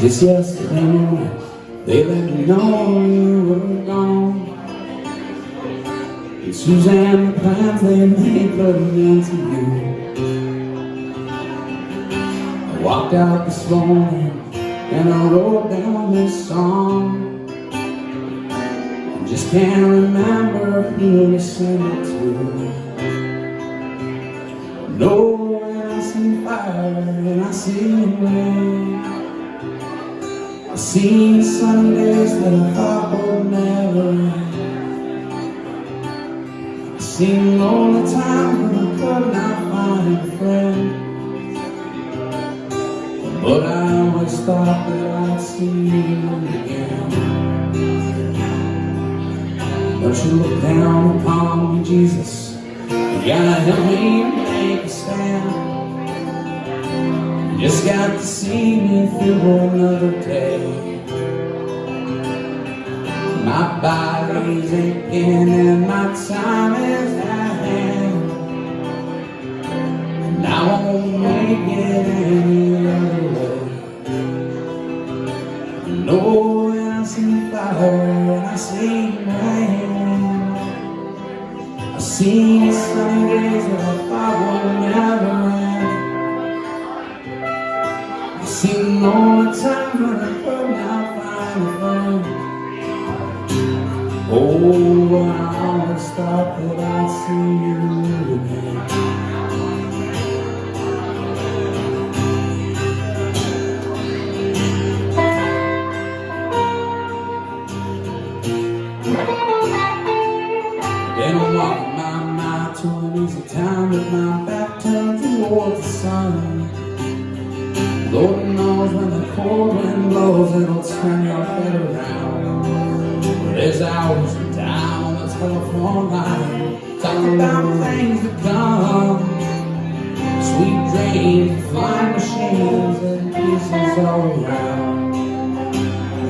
Just yesterday morning, they let me know you were gone. And Suzanne, the plans they made put an end to you. I walked out this morning and I wrote down this song. I just can't remember who to send it to. No, when I see fire and I see rain, I seen some days that I thought would never end. I seen lonely times when I could not find a friend. But I always thought that I'd see you again. Don't you look down upon me, Jesus. You gotta help me make a stand. You just got to see me through another day. My body's aching and my time is at hand, and I won't make it any other way. I know when I see fire and I see rain, I see sunny days that I thought would never end. I see all the times when I could not find a friend. Oh, I always thought that I'd see you again. Then I'm walking my mile to an easy town with my back turned towards the sun. Lord knows when the cold wind blows, it'll turn your head around. But there's hours of time on the telephone line, talking about things to come, sweet dreams, flying machines, and pieces all around.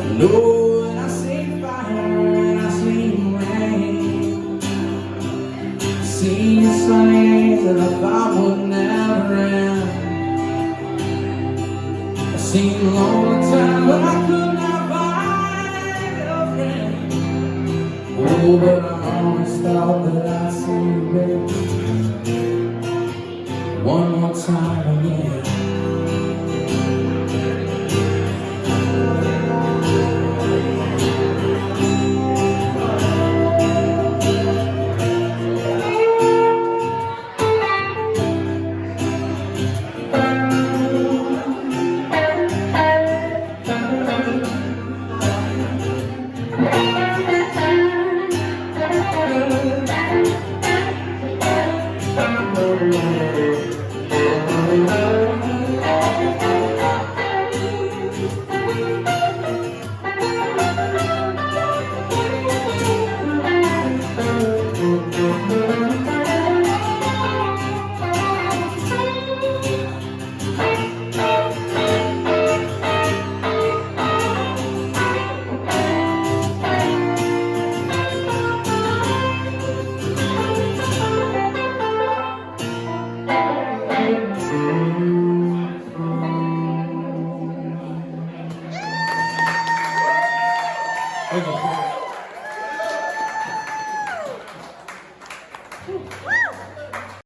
I know when I see fire and I see rain, I see sunny days that I thought would never end. I seen a long time but I could not find a friend. Oh, but I always thought that I'd see you, baby, one more time again.